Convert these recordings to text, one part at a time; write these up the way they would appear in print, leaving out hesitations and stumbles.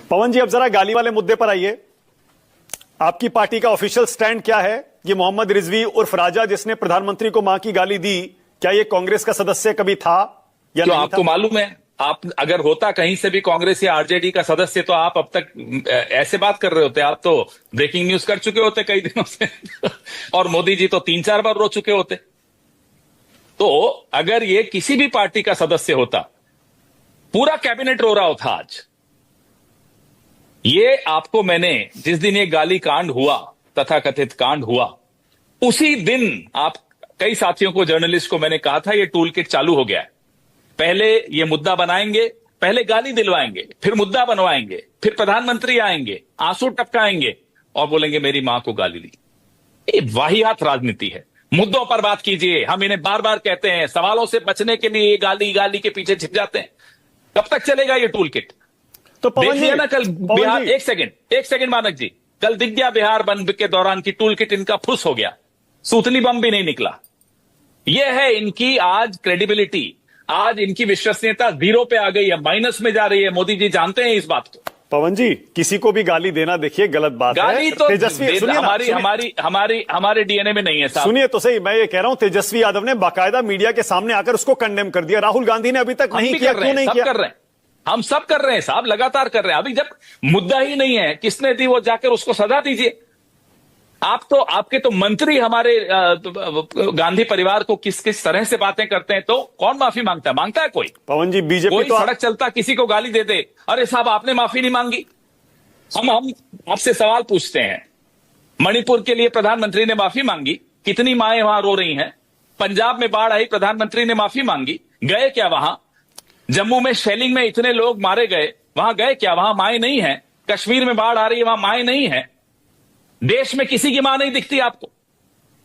पवन जी, अब जरा गाली वाले मुद्दे पर आइए। आपकी पार्टी का ऑफिशियल स्टैंड क्या है? ये मोहम्मद रिजवी उर्फ राजा जिसने प्रधानमंत्री को मां की गाली दी, क्या ये कांग्रेस का सदस्य कभी था या नहीं? आपको मालूम है, आप अगर होता कहीं से भी कांग्रेस या आरजेडी का सदस्य तो आप अब तक ऐसे बात कर रहे होते। आप तो ब्रेकिंग न्यूज कर चुके होते कई दिनों से और मोदी जी तो 3-4 बार रो चुके होते। तो अगर ये किसी भी पार्टी का सदस्य होता, पूरा कैबिनेट रो रहा होता आज। ये आपको मैंने जिस दिन ये गाली कांड हुआ, तथाकथित कांड हुआ, उसी दिन आप कई साथियों को, जर्नलिस्ट को मैंने कहा था ये टूल किट चालू हो गया है। पहले ये मुद्दा बनाएंगे, पहले गाली दिलवाएंगे, फिर मुद्दा बनवाएंगे, फिर प्रधानमंत्री आएंगे, आंसू टपकाएंगे और बोलेंगे मेरी मां को गाली दी। ये वाहियात राजनीति है। मुद्दों पर बात कीजिए। हम इन्हें बार बार कहते हैं, सवालों से बचने के लिए गाली गाली के पीछे छिप जाते हैं। कब तक चलेगा ये टूल किट? तो पवन जी ना, कल बिहार, एक सेकंड मानक जी, कल दिख गया बिहार बंद के दौरान की टूल किट इनका फुस हो गया, सूतली बम भी नहीं निकला। यह है इनकी आज क्रेडिबिलिटी, आज इनकी विश्वसनीयता जीरो पे आ गई है, माइनस में जा रही है। मोदी जी जानते हैं इस बात को। पवन जी, किसी को भी गाली देना देखिए गलत बात है। गाली तो तेजस्वी, हमारे डीएनए में नहीं है साहब। सुनिए तो सही, मैं ये कह रहा हूं तेजस्वी यादव ने बाकायदा मीडिया के सामने आकर उसको कंडेम कर दिया। राहुल गांधी ने अभी तक नहीं किया, क्यों नहीं किया? कर रहे हैं, हम सब कर रहे हैं साहब, लगातार कर रहे हैं। अभी जब मुद्दा ही नहीं है किसने दी, वो जाकर उसको सजा दीजिए। आपके तो मंत्री हमारे गांधी परिवार को किस किस तरह से बातें करते हैं, तो कौन माफी मांगता है? मांगता है कोई? पवन जी, बीजेपी कोई तो सड़क चलता किसी को गाली दे दे, अरे साहब आपने माफी नहीं मांगी। हम आपसे सवाल पूछते हैं, मणिपुर के लिए प्रधानमंत्री ने माफी मांगी, कितनी माएं वहां रो रही हैं? पंजाब में बाढ़ आई, प्रधानमंत्री ने माफी मांगी, गए क्या वहां? जम्मू में शेलिंग में इतने लोग मारे गए, वहां गए क्या? वहां माएं नहीं है। कश्मीर में बाढ़ आ रही है, वहां माएं नहीं है। देश में किसी की मां नहीं दिखती आपको।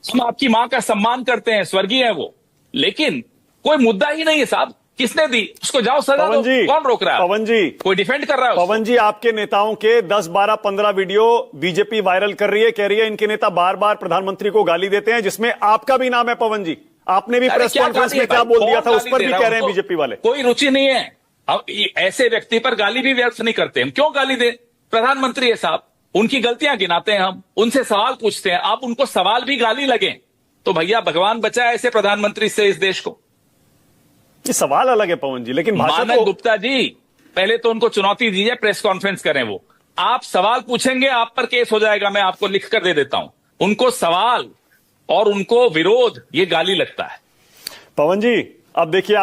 हम आपकी मां का सम्मान करते हैं, स्वर्गीय है वो, लेकिन कोई मुद्दा ही नहीं है साहब। किसने दी उसको जाओ सजा दो, कौन रोक रहा है? पवन जी, कोई डिफेंड कर रहा है उसको? पवन जी, आपके नेताओं के 10, 12, 15 वीडियो बीजेपी वायरल कर रही है, कह रही है इनके नेता बार बार प्रधानमंत्री को गाली देते हैं, जिसमें आपका भी नाम है। पवन जी, आपने भी प्रेस कॉन्फ्रेंस में क्या बोल दिया था, उस पर भी कह रहे हैं बीजेपी वाले। कोई रुचि नहीं है। अब ऐसे व्यक्ति पर गाली भी व्यर्थ नहीं करते हम। क्यों गाली दे? प्रधानमंत्री है साहब, उनकी गलतियां गिनाते हैं हम, उनसे सवाल पूछते हैं। आप उनको सवाल भी गाली लगे तो भैया भगवान बचाए ऐसे प्रधानमंत्री से इस देश को। ये सवाल अलग है पवन जी, लेकिन मानक गुप्ता जी, पहले तो उनको चुनौती दीजिए, प्रेस कॉन्फ्रेंस करें। वो आप सवाल पूछेंगे, आप पर केस हो जाएगा। मैं आपको लिख कर दे देता हूं। उनको सवाल और उनको विरोध, ये गाली लगता है। पवन जी, अब देखिए